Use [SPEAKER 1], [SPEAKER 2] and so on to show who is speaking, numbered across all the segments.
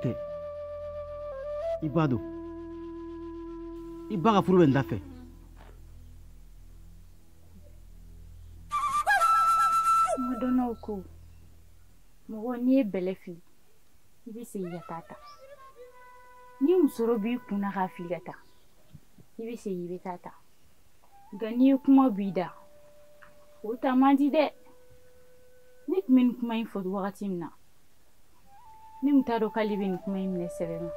[SPEAKER 1] Ote. Ibado. Ibaga furu ben dafe.
[SPEAKER 2] Madonna ko. Mo ni belefi. Ibi se yatata. Ni musoro bi kuna ka filata. Ibi se yibe tata. Gani kuma bida. Ota mandi de. Nik min kuma info wakati mna. Ni mtaro kalibin kuma imne sebema.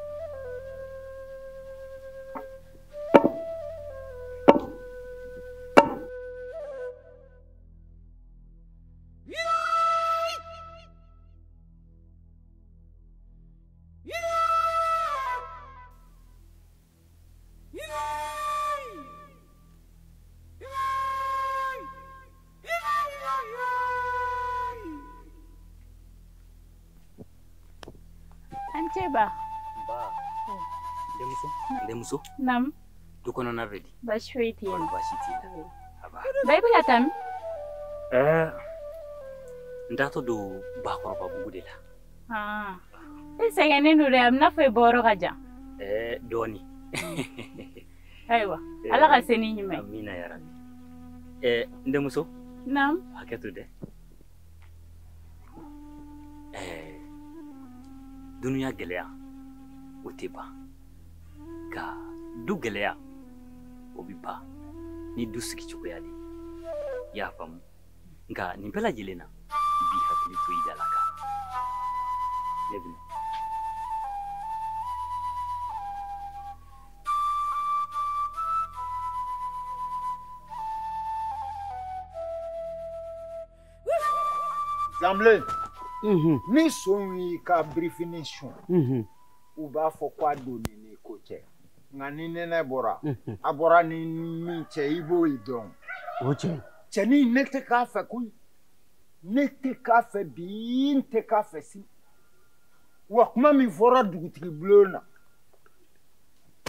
[SPEAKER 2] Ba.
[SPEAKER 3] Demuso.
[SPEAKER 2] Nam.
[SPEAKER 3] Dukono na vedi.
[SPEAKER 2] Bashwiti.
[SPEAKER 3] Bashiti. Aba.
[SPEAKER 2] Bible atam.
[SPEAKER 3] Ndato do bakoro bugudela.
[SPEAKER 2] Ese gane nure amna fe boro kaja.
[SPEAKER 3] Doni.
[SPEAKER 2] Aywa. Ala ka seni nyime.
[SPEAKER 3] Amina ya rabbi. Ndemuso.
[SPEAKER 2] Nam.
[SPEAKER 3] Haketu de. Dunia gelea otiba ka du gelea obipa ni du siki chukoyali ya fam nga ni pela jelena bi hakili to idalaka lebi
[SPEAKER 4] Zamble ni sonwi ka briefinition u b'a fɔ ko a donni ni ko cɛ nka ni nɛnɛ bɔra a bɔra ni min cɛ i b'o yi dɔn
[SPEAKER 1] o cɛ
[SPEAKER 4] cɛnin ne tɛ k'a fɛ koyi ne tɛ k'a fɛ bi n tɛ k'a fɛ si wa kuma min fɔra dugutigi bulon na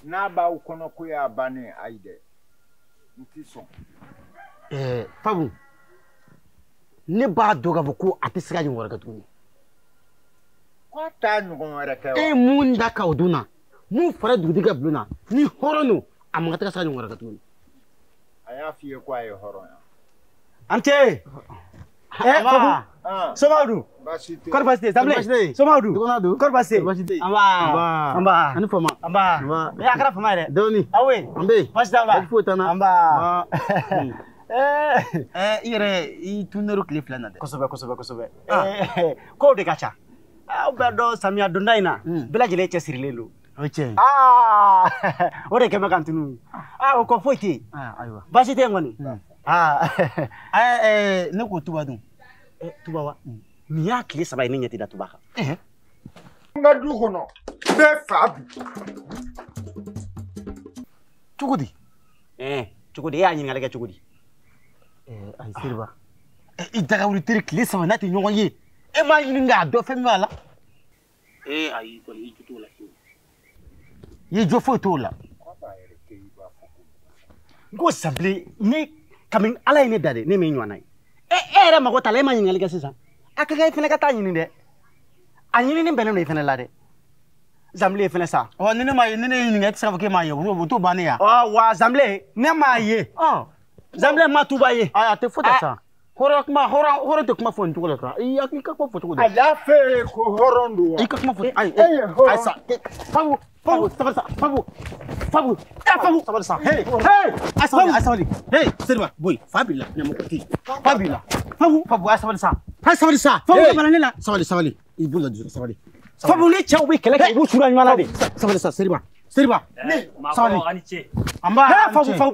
[SPEAKER 4] n'a b'aw kɔnɔ ko y'a bannen ayi dɛ n tɛ sɔn
[SPEAKER 1] Fabu ne b'a dɔn k'a fɔ ko a tɛ se ka ɲɔgɔn wɛrɛ kɛ tuguni.
[SPEAKER 4] Ko a t'a ɲɔgɔn wɛrɛ kɛ wa.
[SPEAKER 1] E mun da k'aw dun na mun fɔra dugutigi ka bulon na ni hɔrɔn don a man kan tɛ ka se ka ɲɔgɔn wɛrɛ kɛ tuguni.
[SPEAKER 4] A y'a f'i ye ko a ye hɔrɔn ye.
[SPEAKER 5] An cɛ. Fabu. Somadu.
[SPEAKER 4] Baasi tɛ.
[SPEAKER 5] Kɔri baasi tɛ Zamble. Somadu.
[SPEAKER 1] Dɔgɔnɔ don.
[SPEAKER 5] Kɔri baasi tɛ.
[SPEAKER 1] Baasi tɛ.
[SPEAKER 5] Anba.
[SPEAKER 1] Ani fama.
[SPEAKER 5] Anba. Mais a kɛra fama ye dɛ.
[SPEAKER 1] Dɔɔni.
[SPEAKER 5] Awe.
[SPEAKER 1] An bɛ yen.
[SPEAKER 5] Baasi t'aw la.
[SPEAKER 1] Baasi foyi t'an na.
[SPEAKER 5] Anba.
[SPEAKER 1] I yɛrɛ i tunero tile fila na dɛ.
[SPEAKER 5] Kosɛbɛ. Kow de ka ca. Aw bɛɛ dɔn samiya donda in na bɛɛ lajɛlen cɛsirilen don.
[SPEAKER 1] O ye tiɲɛ ye.
[SPEAKER 5] O de kɛ bɛ kan tunu. O kɔ foyi tɛ yen.
[SPEAKER 1] Ayiwa.
[SPEAKER 5] Baasi tɛ yen kɔni.
[SPEAKER 1] Ne ko tuba dun.
[SPEAKER 5] Tuba wa. Nin y'a tile 3 ye ne ɲɛ tɛ da tuba kan.
[SPEAKER 4] N ka du kɔnɔ bɛɛ fa bi.
[SPEAKER 1] Cogo di?
[SPEAKER 5] Cogo di? E y'a ɲininkali kɛ cogo di?
[SPEAKER 1] Ayi Seriba. I dagawuli teri tile 3 n'a tɛ ɲɔgɔn ye. E m'a ɲini k'a dɔn fɛn min b'a la.
[SPEAKER 5] Ayi kɔni i jo t'o la.
[SPEAKER 1] I jo foyi t'o la.
[SPEAKER 5] N ko Zamble ne kabini Ala ye ne da dɛ ne m'e ɲɔgɔnna ye. E yɛrɛ mago t'a la e ma ɲininkali kɛ sisan. A ka kan i fɛnɛ ka taa ɲini dɛ. A ɲinini bɛnnen don i fɛnɛ la dɛ. Zamble ye fɛnɛ sa.
[SPEAKER 1] Ni ne m'a ye ni ne y'i ɲininka e tɛ se k'a fɔ k'e m'a ye o t'o bannen ya.
[SPEAKER 5] Wa Zamble ne m'a ye. Zamble ma tuba ye.
[SPEAKER 1] Ayi a tɛ foyi tɛ sa. Hɔrɔn tɛ kuma fɔ nin cogo la sa. I ka kuma fɔ cogo di?
[SPEAKER 4] A y'a fɛ ko hɔrɔn don wa.
[SPEAKER 1] I ka kuma fɔ. Ayi
[SPEAKER 4] sa.
[SPEAKER 1] Fabu sabali sa. Fabu sabali sa. Hey sabali. Hey Seriba boy fa b'i la ɲamɔgɔ tɛ yen. Fa b'i la. Fabu sabali sa. Sabali sa. Fabu ka bana ne la. Sabali. I bolo la dusu sabali.
[SPEAKER 5] Fabu ni cɛw bɛ kɛlɛ kɛ i b'u sura ɲɔgɔn na de.
[SPEAKER 1] Sabali sa Seriba.
[SPEAKER 3] Sabali.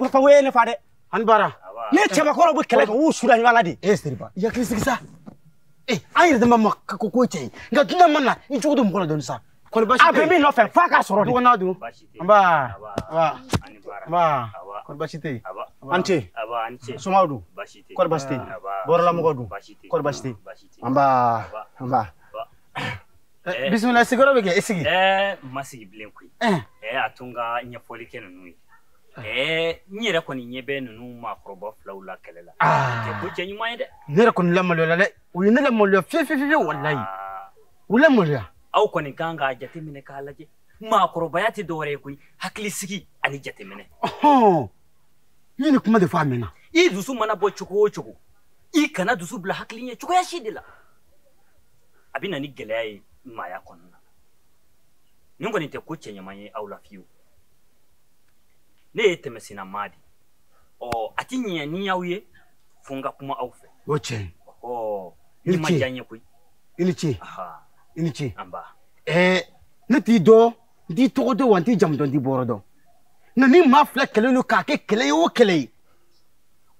[SPEAKER 5] Fabu ye ne fa dɛ.
[SPEAKER 1] An bara.
[SPEAKER 5] Ne cɛbakɔrɔw bɛ kɛlɛ kɛ u b'u sura ɲɔgɔn na de.
[SPEAKER 1] Seriba i hakili sigi sa. An yɛrɛ dama ma ko cɛ ye nka dunan ma na i cogo don mɔgɔ la dɔɔni sa.
[SPEAKER 5] A bɛ min nɔfɛ f'a k'a sɔrɔ de.
[SPEAKER 1] Dɔgɔnɔ dun. Anba. Kɔri baasi tɛ yen.
[SPEAKER 5] An cɛ. Somaw dun. Kɔri baasi tɛ yen. Bɔrɔlamɔgɔ dun. Kɔri baasi tɛ yen. Anba.
[SPEAKER 1] Bisimila sigiyɔrɔ bɛ kɛ e sigi.
[SPEAKER 3] Ma sigi bilen koyi. A to n ka ɲɛfɔli kɛ ninnu ye. N yɛrɛ kɔni ɲɛ bɛ ninnu maakɔrɔba filaw la kɛlɛ la. Tɛ ko cɛ ɲuman ye dɛ.
[SPEAKER 1] Ne yɛrɛ kɔni lamaloya la dɛ. U ye ne lamaloya fiyewu walayi. U lamaloya.
[SPEAKER 3] aw kɔni kan k'a jateminɛ k'a lajɛ maakɔrɔbaya tɛ dɔwɛrɛ ye koyi hakilisigi ani jateminɛ
[SPEAKER 1] ni ni kuma de fɔ a mɛnna
[SPEAKER 3] i dusu mana bɔ cogo o cogo i kana dusu bila hakili ɲɛ cogoya si de la a bɛ na ni gɛlɛya ye maaya kɔnɔna nin kɔni tɛ ko cɛɲaman ye aw la fiyewu ne ye tɛmɛsenna maa de a ti ɲɛ ni y'aw ye fo n ka kuma aw fɛ
[SPEAKER 1] o cɛ
[SPEAKER 3] ni ma diya n ye koyi
[SPEAKER 1] i ni ce i ni ce
[SPEAKER 3] an ba
[SPEAKER 1] ne t'i dɔn n t'i tɔgɔ dɔn wa n t'i jamu dɔn n t'i bɔrɔ dɔn nka ni maa fila kɛlɛ don k'a kɛ kɛlɛ ye o kɛlɛ ye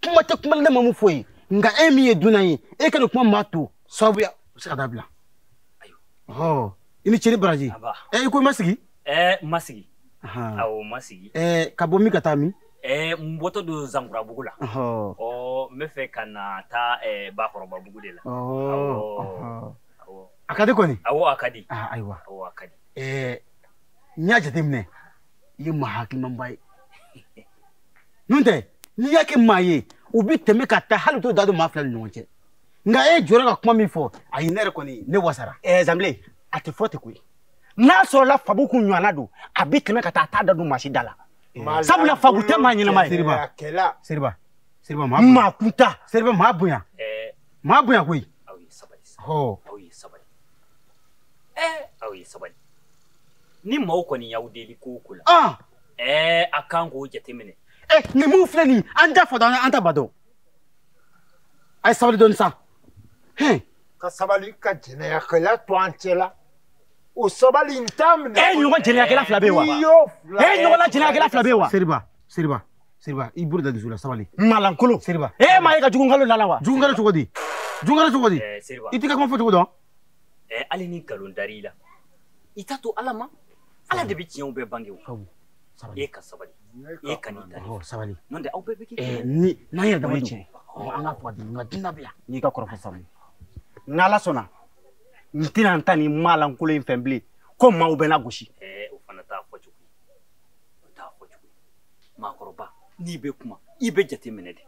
[SPEAKER 1] kuma tɛ kuma ne ma mun fɔ ye nka e min ye dunan ye e ka nin kuma maa to sababuya o bɛ se ka dabila i ni ce ni baraji i ko i ma sigi
[SPEAKER 3] ma sigi awɔ ma sigi
[SPEAKER 1] ka bɔ min ka taa min
[SPEAKER 3] n bɔtɔ don Zankurabugu la n bɛ fɛ ka na taa Bakɔrɔbabugu de la
[SPEAKER 1] a ka di kɔni
[SPEAKER 3] awɔ a ka di
[SPEAKER 1] ayiwa
[SPEAKER 3] awɔ a ka di
[SPEAKER 1] n y'a jateminɛ i ye maa hakilimanba ye n'o tɛ n'i y'a kɛ maa ye u bɛ tɛmɛ ka taa hali t'o da don maa fila ni ɲɔgɔn cɛ nka e jɔra ka kuma min fɔ ayi ne yɛrɛ kɔni ne wasara
[SPEAKER 5] Zanbilen a tɛ fɔ ten koyi n'a sɔrɔla Fabu kun ɲɔgɔnna don a bɛ tɛmɛ ka taa a t'a da don maa si da la sabula Fabu tɛ maa ɲɛnama ye
[SPEAKER 1] Seriba
[SPEAKER 5] maa kunta
[SPEAKER 1] Seriba maa bonya koyi
[SPEAKER 3] aw ye sabali
[SPEAKER 1] aw
[SPEAKER 3] ye sabali aw ye sabali ni maaw kɔni y'aw deli ko o ko la a kan k'o jateminɛ
[SPEAKER 1] nin mun filɛ nin an t'a fɔ dɔn an t'a ba dɔn a ye sabali dɔɔni sa
[SPEAKER 4] ka sabali ka jɛnɛyakɛla to an cɛ la o sabali in t'a minɛ
[SPEAKER 5] ɲɔgɔn jɛnɛyakɛla fila bɛ yen wa ɲɔgɔnna jɛnɛyakɛla fila bɛ yen wa
[SPEAKER 1] Seriba i bolo da dusu la sabali
[SPEAKER 5] malankolo
[SPEAKER 1] Seriba
[SPEAKER 5] maa ye ka jugu nkalo la wa
[SPEAKER 1] jugu nkalo cogo di
[SPEAKER 3] Seriba
[SPEAKER 1] i t'i ka kuma fɔ cogo dɔn
[SPEAKER 3] hali ni nkalon dar'i la i t'a to Ala ma Ala de bɛ tiɲɛw bɛɛ bange o e ka sabali e ka n'i da
[SPEAKER 1] sabali
[SPEAKER 3] n'o tɛ aw bɛɛ bɛ kɛ
[SPEAKER 1] ni n'an yɛrɛ dama tiɲɛ an ka fɔ nka dunan bɛ yan
[SPEAKER 5] n'i ka kɔrɔfɔ faamu n'Ala sɔnna n tɛna n ta ni malankolo in fɛn bilen ko maaw bɛ na gosi
[SPEAKER 3] o fana t'a fɔ cogo ye maakɔrɔba n'i bɛ kuma i bɛ jateminɛ de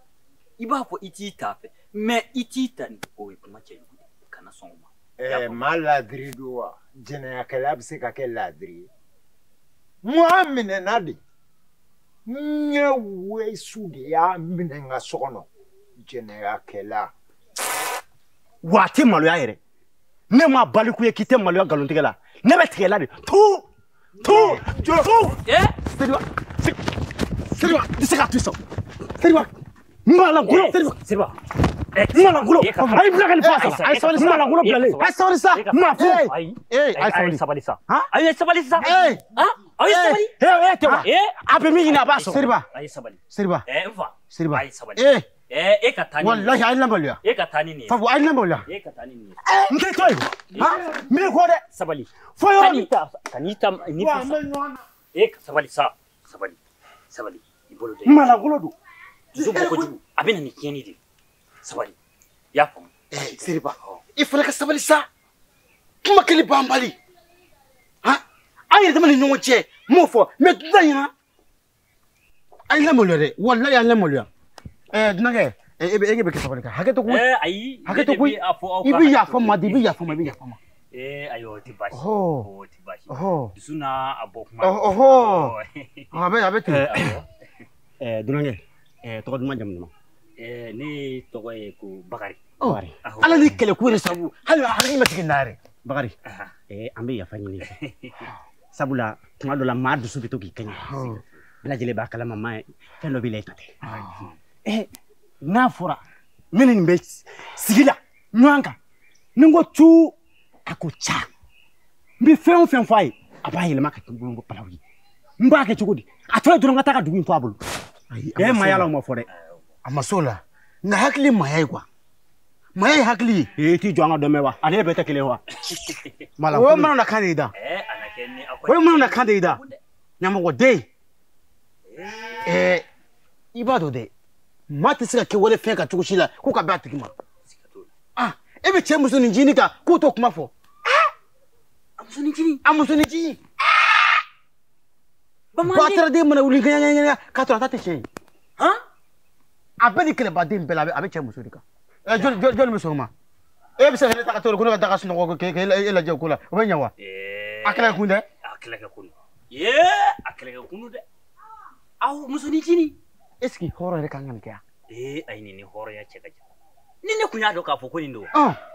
[SPEAKER 3] i b'a fɔ i t'i ta fɛ mais i t'i ta ni o ye kuma cɛ ɲuman kana sɔn o ma
[SPEAKER 4] maa laadiri don wa jɛnɛyakɛla bɛ se ka kɛ laadiri ye mɔgɔ minɛna de n ye weesu de y'a minɛ n ka so kɔnɔ jɛnɛyakɛla
[SPEAKER 5] wa a tɛ maloya yɛrɛ ne ma baliku ye k'i tɛ maloya nkalontigɛ la ne bɛ tigɛ la de Seriba tɛ se ka to yen sa Seriba malankolo
[SPEAKER 3] Seriba
[SPEAKER 5] malankolo a ye bila ka nin fɔ sa a ye sabali sa malankolo bilalen a ye sabali sa maa fɔ
[SPEAKER 3] a ye sabali sa a ye sabali sa
[SPEAKER 5] tɛ wa a bɛ min ɲini a b'a sɔrɔ
[SPEAKER 1] Seriba
[SPEAKER 3] a ye sabali
[SPEAKER 1] Seriba
[SPEAKER 3] n fa
[SPEAKER 1] Seriba
[SPEAKER 3] a ye sabali e ka taa ni
[SPEAKER 1] wallahi a ye lamaloya
[SPEAKER 3] e ka taa ni nin ye
[SPEAKER 1] Fabu a ye lamaloya
[SPEAKER 3] e ka taa ni nin ye
[SPEAKER 5] n tɛ to yen min ko dɛ
[SPEAKER 3] sabali
[SPEAKER 5] fɔ yɔrɔ min
[SPEAKER 3] ka n'i ta ni fasa e ka sabali sa sabali i bolo de
[SPEAKER 5] malankolo don
[SPEAKER 3] dusu bɔ kojugu a bɛ na ni tiɲɛni de sabali i y'a faamu
[SPEAKER 1] Seriba i fana ka sabali sa kuma kelen banbali an yɛrɛ dama ni ɲɔgɔn cɛ n m'o fɔ mais dunan ɲɛna a ye lamaloya dɛ wallahi a ye lamaloya dunankɛ e bɛ kɛ sabali kan hakɛ to koyi
[SPEAKER 3] ayi
[SPEAKER 1] hakɛ to koyi i bɛ yafa n ma de i bɛ yafa n ma
[SPEAKER 3] ayi o tɛ baasi
[SPEAKER 1] o
[SPEAKER 3] tɛ baasi dusu n'a a bɔ kuma
[SPEAKER 1] a bɛ ten
[SPEAKER 5] dunankɛ tɔgɔ duman jamu duman
[SPEAKER 3] ne tɔgɔ ye ko Bakari
[SPEAKER 1] ala ni kɛlɛ ko yɛrɛ sabu hali hakili ma tigɛ n na yɛrɛ
[SPEAKER 5] Bakari an bɛ yafa ɲini sabula tuma dɔ la maa dusu bɛ to k'i kɛɲɛ bɛɛ lajɛlen b'a kalama maa fɛn dɔ b'i la i ta tɛ n'a fɔra ne ni nin bɛ sigi la ɲɔgɔn kan ni n ko tu a ko ca n bɛ fɛn o fɛn fɔ a ye a b'a yɛlɛma ka kɛ n bolo balawu ye n b'a kɛ cogo di a tɔ ye dɔrɔn ka taa ka dugu in to a bolo maaya la o ma fɔ dɛ
[SPEAKER 1] a ma s'o la nka hakili maaya ye maaya ye hakili ye
[SPEAKER 5] i t'i jɔ an ka dɔn mɛn wa ale bɛɛ tɛ kelen wa
[SPEAKER 1] o ye mana na kan de yi da o ye mana na kan de yi da ɲamɔgɔden i b'a dɔn dɛ maa tɛ se ka kɛ wale fɛn kan cogo si la ko ka bɛn a tigi ma e bɛ cɛ musonin ncinin kan k'o t'o kuma fɔ a musonin ncinin bataraden mana wuli ŋɛɲɛ k'a sɔrɔ a ta tɛ tiɲɛ ye a bɛɛ ni kɛlɛbaden bɛɛ la a bɛ cɛ muso de kan jɔnni bɛ sɔn o ma e bi se ka ta to ko ka ta sunno ko ke e la je ko la o be nyawa akala kunde
[SPEAKER 3] akala ka kunu ye akala ka kunu de aw musoni jini
[SPEAKER 5] eski horo re kangan kya
[SPEAKER 3] ai ni horo ya cheka ni ne kunya do ka fo ko ni ndo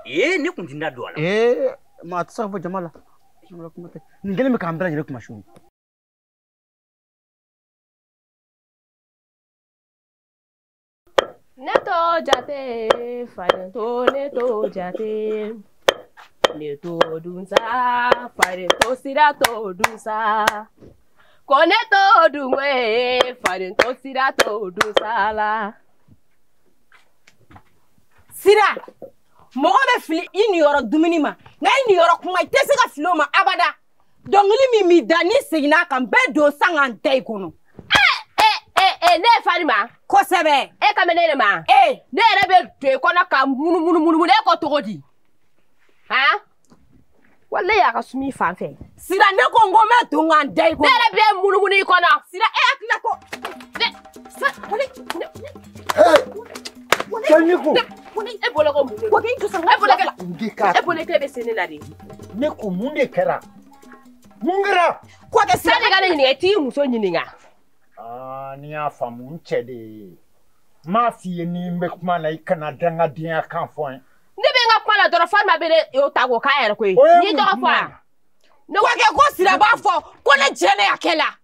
[SPEAKER 3] ne kun tinda do ala
[SPEAKER 1] ma ta sa fo jamala kuma te ngele me kambra jere kuma shuru
[SPEAKER 6] Neto jate, farinto neto jate. Neto dunsa, farinto sirato dunsa. Koneto dunwe, farinto sirato dunsa la. Sira, mogo be fili ini yoro dumuni ma. Na ini yoro kuma ite se ka filo ma abada. Dongili mi dani segina kan be do sangan tay kono. Ne Farima ko sebe e kamene ma ne rebe to ko na ka munu ne ko togodi ha walla ya ka sumi fanfe sira ne ko ngome to ngan dai ko ne rebe munu ko na sira akila ko sa wala
[SPEAKER 4] Taniku
[SPEAKER 6] wala e bolo ko munu ko ki to sanga e bolo kala e bolo kebe sene la de
[SPEAKER 4] ne ko munde kera mungara
[SPEAKER 6] ko ke sale ga ne ti muso nyininga
[SPEAKER 4] ni ya famu nchede ma fi ni mbe kuma na ikana danga dia kan fo
[SPEAKER 6] ne be nga kwala doro farma be o tago ka ere ko ni do fa no wa ke ko sira ba fo ko ne jene akela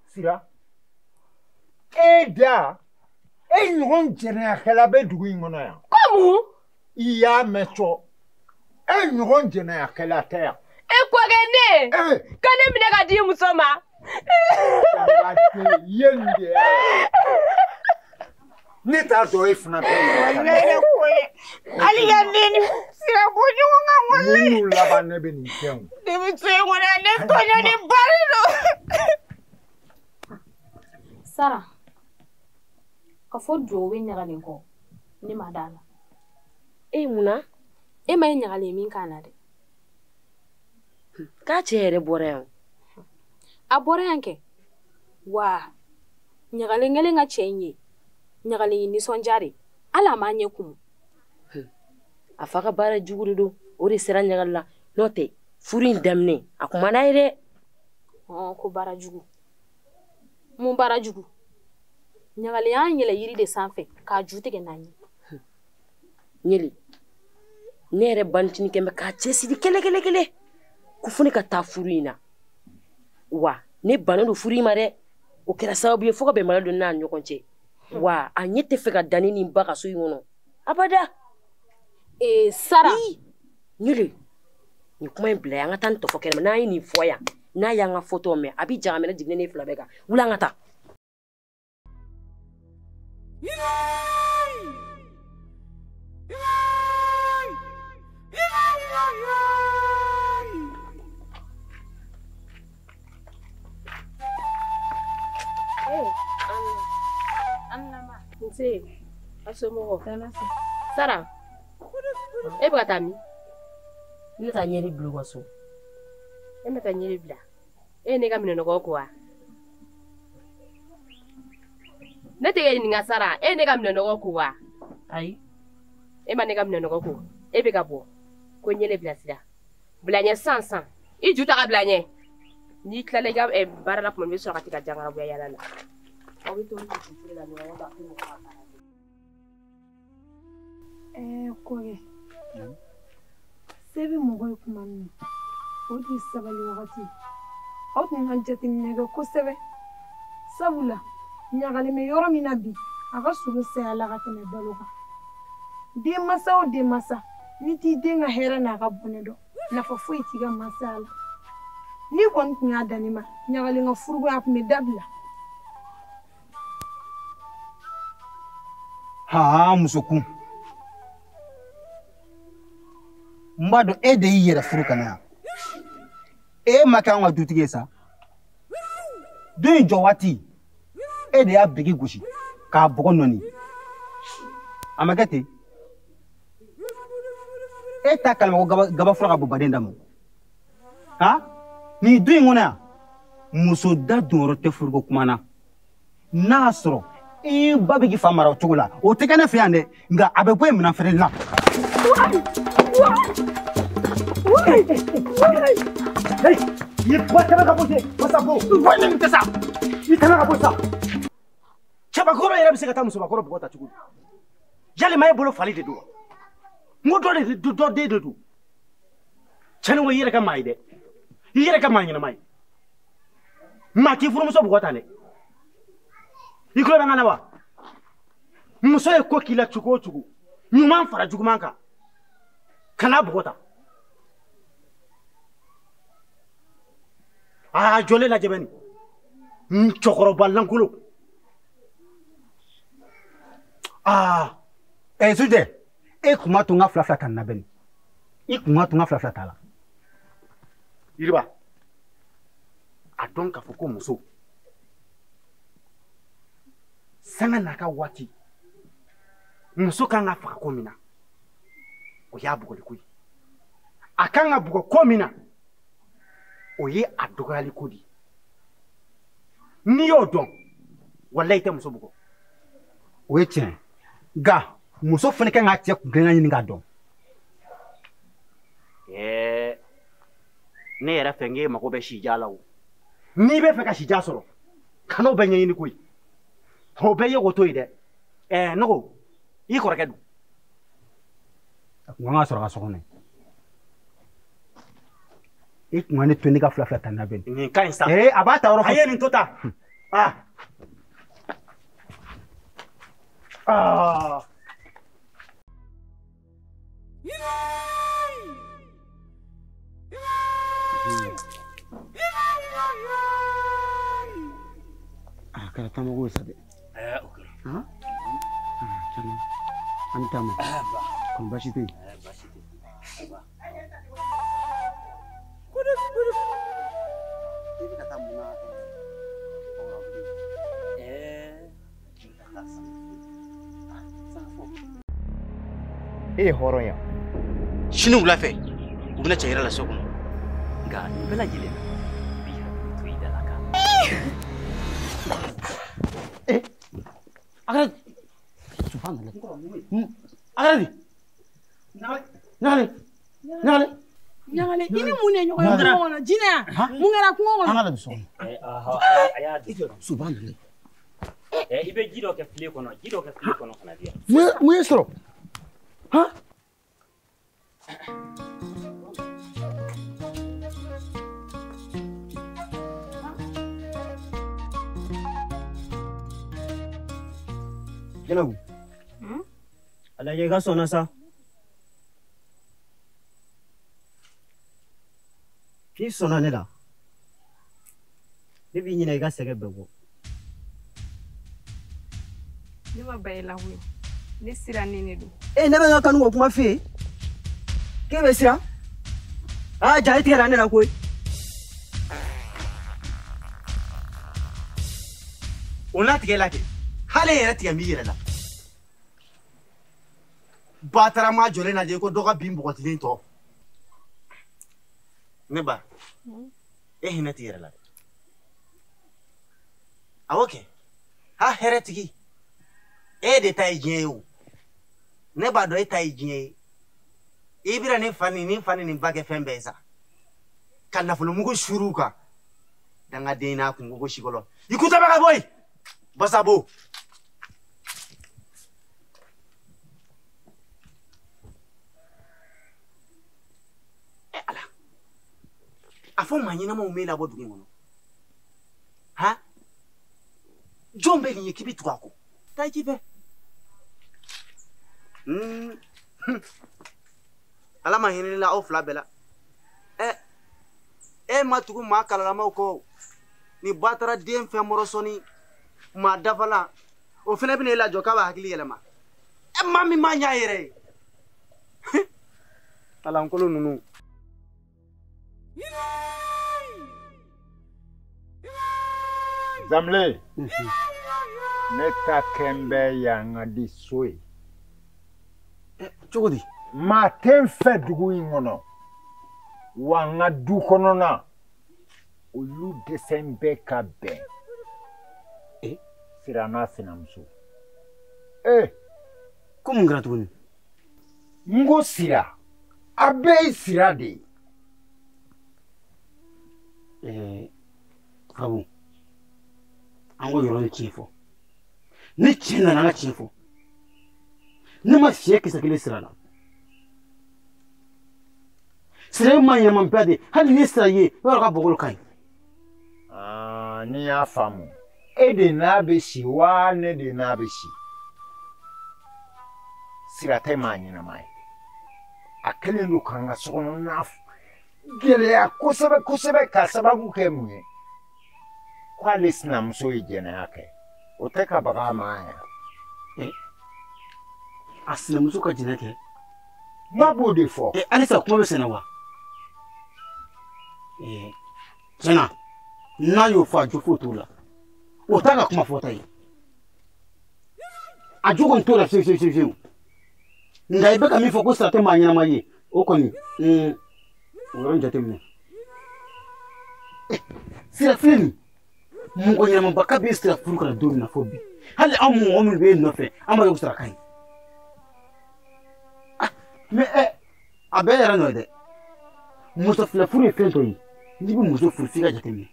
[SPEAKER 4] sira eda nyon jene akela be dugu ngono ya
[SPEAKER 6] komu
[SPEAKER 4] iya mecho nyon jene akela ter
[SPEAKER 6] ko gene kane mine ga di musoma
[SPEAKER 4] yende neta do ifna pe
[SPEAKER 6] ali gandeni sira ko nyonga ngole
[SPEAKER 4] ni la ba ne be ni ken
[SPEAKER 6] de mi tse ngona ne ko nyoni barilo
[SPEAKER 2] Sara ka fo do we nyagalen ko ni madala
[SPEAKER 6] muna
[SPEAKER 2] may nyagale min kana de
[SPEAKER 6] ka chere borew
[SPEAKER 2] abore yanke wa nyagale ngale nga chenye nyagale ni sonjare ala manye kum
[SPEAKER 6] afaka bara juguru do ori sera nyagalla note furin damne akuma naire
[SPEAKER 2] ko bara jugu mun bara jugu nyagale yan yele yiri de sanfe ka jute ge nanyi
[SPEAKER 6] nyeli nere bantini kembe ka chesi di kele kufuni ka ta furina wa ne bana do furi mare o kera sababu ye foka be mala do na nyokonche wa anyete feka dani ni mbaka so yono abada
[SPEAKER 2] Sara
[SPEAKER 6] nyule ni kuma mbla yanga tan to fokere na ni foya na yanga photo me abi jama na digne ne fla beka wula ngata
[SPEAKER 2] Anna
[SPEAKER 6] nse asomo Sara Ebatami ni ta nyeri blu waso meta nyeri bla ne ga mino ko kwa nete ni ngasara ne ga mino ko kwa ai ma ne ga mino ko ko be ga bo ko nyele bla sida bla nya sansan ijuta ga bla nya ni klale ga bara la ko me so katika jangara bu ya yala la awi to ni la ni wa ba ko
[SPEAKER 7] koge sebe mogoy kumani odi sabali wakati out ngajati nega ko sebe sabula nyagale me yoro minabi aga sugu se ala gatene baluka de masa ni ti de nga hera na ga bonedo na fa fu itiga masala ni kon nya danima nyagale nga furgo ap me dabla
[SPEAKER 1] ha musoku mbado de yira furu kana maka wa dutige sa do jowati de ya bigi gushi ka bogo noni amagate ta kalma gaba fura bu badenda mo ha ni du ngona muso da doro te furgo kumana nasro
[SPEAKER 5] I ba bɛ k'i fa mara o cogo la o tɛ kɛ ne fɛ yan dɛ nka a bɛ bɔ yen minɛn feereli la.
[SPEAKER 1] Ye ba tɛmɛ ka bɔ ten masa ko wa ne tɛ sa i tɛmɛ ka bɔ sa. Cɛbakɔrɔ yɛrɛ bɛ se ka taa musobakɔrɔ bugɔ ta cogo di yalima e bolo fali de don wa n ko dɔ den de don cɛni ko i yɛrɛ ka maa ye dɛ i yɛrɛ ka maa ɲɛnama ye maa k'i furumuso bugɔ tan dɛ i tulo bɛ n kan na wa muso ye ko k'i la cogo o cogo ɲuman fara juguman kan kana bugɔ ta jɔlen lajɛ bɛ nin cɛkɔrɔba lankolon
[SPEAKER 5] Sujɛ e kun ma to n ka fila ta nin na bɛnni i kun ma to n ka fila t'a la.
[SPEAKER 1] Yiriba a dɔn k'a fɔ ko muso sanga n'a ka waati muso kan ka faga ko min na o y'a bugɔli ko ye a kan ka bugɔ ko min na o ye a dɔgɔyali ko di n'i y'o dɔn walahi i tɛ muso bugɔ.
[SPEAKER 5] O ye tiɲɛ nka muso fana kan k'a cɛ kunkilenna ɲini k'a dɔn.
[SPEAKER 1] Ne yɛrɛ fɛ n k'e mago bɛ sija la o n'i bɛ fɛ ka sija sɔrɔ kan'o bɛ ɲɛɲini koyi o bɛɛ ye o to ye dɛ ne ko i kɔrɔkɛ dun.
[SPEAKER 5] A kun kan ka sɔrɔ ka so kɔnɔ i kun ka ne to ne ka fila ta nin na bɛnni.
[SPEAKER 1] Nin ka ɲi sa.
[SPEAKER 5] A b'a ta yɔrɔ fɔ.
[SPEAKER 1] A ye nin to ta.
[SPEAKER 5] Kɛra tamako ye sa dɛ.
[SPEAKER 3] Okay.
[SPEAKER 5] Tiɲɛ an ta ma. Kɔni baasi tɛ yen.
[SPEAKER 3] Baasi tɛ.
[SPEAKER 5] I bɛ ka taa mun na?
[SPEAKER 4] E ye hɔrɔn ya
[SPEAKER 1] Sini wula fɛ u bɛna cɛ yɛrɛ la so kɔnɔ.
[SPEAKER 3] Nka nin bɛɛ lajɛlen na bi hakili to i da la kan.
[SPEAKER 1] Agadi. Subhanallah. Agadi.
[SPEAKER 7] Ɲagale i ni mun de ɲɔgɔn ye kungo kɔnɔ jinɛ ya mun kɛra kungo kɔnɔ.
[SPEAKER 1] An ka na so kɔnɔ.
[SPEAKER 3] A y'a di.
[SPEAKER 1] Subhanallah.
[SPEAKER 3] I bɛ ji dɔ kɛ file kɔnɔ ji dɔ kɛ file kɔnɔ kana di yan.
[SPEAKER 1] Mun ye sɔrɔ?
[SPEAKER 5] Jalabu. A lajɛ i ka sɔnna sa. K'i sɔnna ne la ne b'i ɲinɛ i ka sɛgɛ bɛɛ bɔ.
[SPEAKER 7] Ne ma ba i la koyi ne sirannen de don.
[SPEAKER 5] Ne bɛ n ka kanu ko kuma f'i ye k'e bɛ siran ja i tigɛra ne la koyi.
[SPEAKER 1] O n'a tigɛ la kɛ hali e yɛrɛ tigɛ b'i yɛrɛ la. Batarama jɔlen lajɛ ko dɔ ka bin bɔgɔtilen tɔ. Ne ba e hinɛ t'i yɛrɛ la dɛ. Awɔ kɛ hɛrɛ tigi e de ta ye diɲɛ ye o. Ne b'a dɔn e ta ye diɲɛ ye. I bɛna nin fa ni ba kɛ fɛn bɛɛ ye sa. Ka nafolomugu sur'u kan. Dangaden n'a kungogo si kɔrɔ. I kutaba ka bɔ yen. Basabo. Ala. A fɔ maa ɲɛnamaw m'e labɔ dugu in kɔnɔ. Jɔn bɛ nin ye k'i bɛ tugu a kɔ? Taa i ci fɛ. Ala ma hinɛ la aw fila bɛɛ la. E ma tugu maa kalalamaw kɔ. Ni ba taara den fɛn mɔrɔsɔni maa dafala o fɛnɛ bɛ n'e lajɔ k'a b'a hakili yɛlɛma. Maa min m'a ɲɛ yɛrɛ ye. Kalankolon ninnu.
[SPEAKER 4] Zamle ne ta kɛ n bɛ yan ka di so ye.
[SPEAKER 1] Cogo di?
[SPEAKER 4] Maa tɛ n fɛ dugu in kɔnɔ wa n ka du kɔnɔna olu dɛsɛ n bɛ ka bɛn. sira n'a sinamuso
[SPEAKER 5] ko mun kɛra tuguni
[SPEAKER 4] n ko sira a bɛɛ ye sira de ye
[SPEAKER 5] Fabu an ko yɔrɔ ni tiɲɛ fɔ ni tiɲɛ nana an ka tiɲɛ fɔ ne ma fiyɛ kisɛ kelen sira la sira ye maa ɲɛnama bɛɛ de hali ni sira ye i b'a dɔn ka bɔgɔlo ka ɲi
[SPEAKER 4] ni y'a faamu e de n'a bɛ si wa ne de n'a bɛ si sira tɛ maa ɲɛnama ye a kɛlen don k'an ka sokɔnɔna gɛlɛya kosɛbɛ kosɛbɛ ka sababu kɛ mun ye k'ale sinamuso ye jɛnɛya kɛ o tɛ ka baga a ma yan
[SPEAKER 5] a sinamuso ka jɛnɛ kɛ
[SPEAKER 4] ma b'o de fɔ
[SPEAKER 5] halisa kuma bɛ senna wa tiɲɛna n'a y'o fɔ a jo foyi t'o la o t'a ka kuma fɔta ye a jo kɔni t'o la fiyewu fiyewu fiyewu nka i bɛ ka min fɔ ko sira tɛ maa ɲɛnama ye o kɔni o yɔrɔ in jateminɛ sira filɛ nin mɔgɔ ɲɛnamaba ka bɛ sira furu kana don min na fɔ bi hali an mɔgɔ minnu bɛ yen nɔfɛ an b'a ye ko sira ka ɲi mais a bɛɛ yɛrɛ nɔ ye dɛ muso fila furu ye fɛn dɔ ye n'i bɛ muso furu f'i ka jateminɛ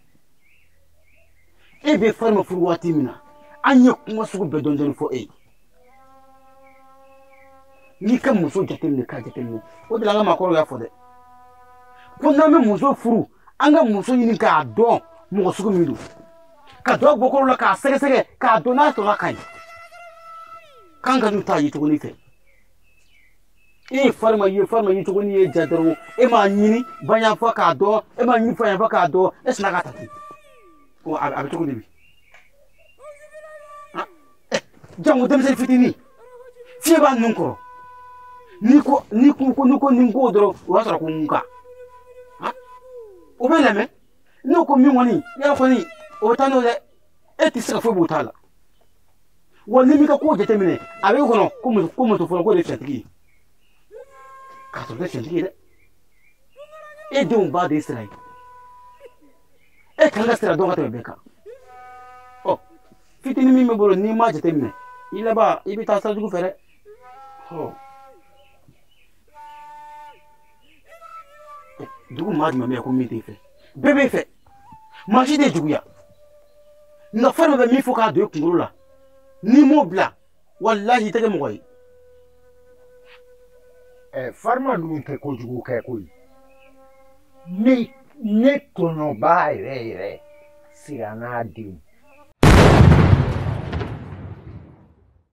[SPEAKER 5] e bɛ farima furu waati min na an ye kuma sugu bɛɛ dɔn dɔɔnin fɔ e ye n'i ka muso jateminɛ k'a jateminɛ o de la an ka maakɔrɔw y'a fɔ dɛ ko n'an bɛ muso furu an ka muso ɲini k'a dɔn mɔgɔ sugu min don ka dɔ bɔkɔrɔ la k'a sɛgɛsɛgɛ k'a dɔn n'a tɔla ka ɲi k'an ka n'u t'a ye tuguni fɛ e ye farima ye cogo ni ye ja dɔrɔn e m'a ɲini baɲafa k'a dɔn e m'a ɲini faɲafa k'a dɔn e sina k'a ta ten a bɛ cogo di bi jango denmisɛnnin fitinin fiɲɛ b'a nun kɔrɔ ni ko ni ko dɔrɔn o b'a sɔrɔ ko n ka o bɛ lamɛn n'o ko min kɔni yɛrɛ kɔni o bɛ taa n'o dɛ e tɛ se ka foyi b'o t'a la wa ni min ka ko jateminɛ a bɛ kɔnɔ ko muso fɔlɔ ko de ye fɛntigi ye k'a sɔrɔ tɛ fɛntigi ye dɛ e denw b'a de ye sira ye e kan ka sira dɔn ka tɛmɛ bɛɛ kan ɔ fitinin min bɛ bolo n'i m'a jateminɛ i laban i bɛ taa sira jugu fɛ dɛ dugu maa jumɛn bɛ yan ko min tɛ fɛ bɛɛ b'e fɛ maa si tɛ juguya nka fɛn dɔ bɛ min fɔ k'a don i kunkolo la n'i m'o bila walahi i tɛ kɛ mɔgɔ ye
[SPEAKER 4] farima dun tɛ kojugu kɛ koyi ne tɔnɔba yɛrɛ yɛrɛ sira n'a denw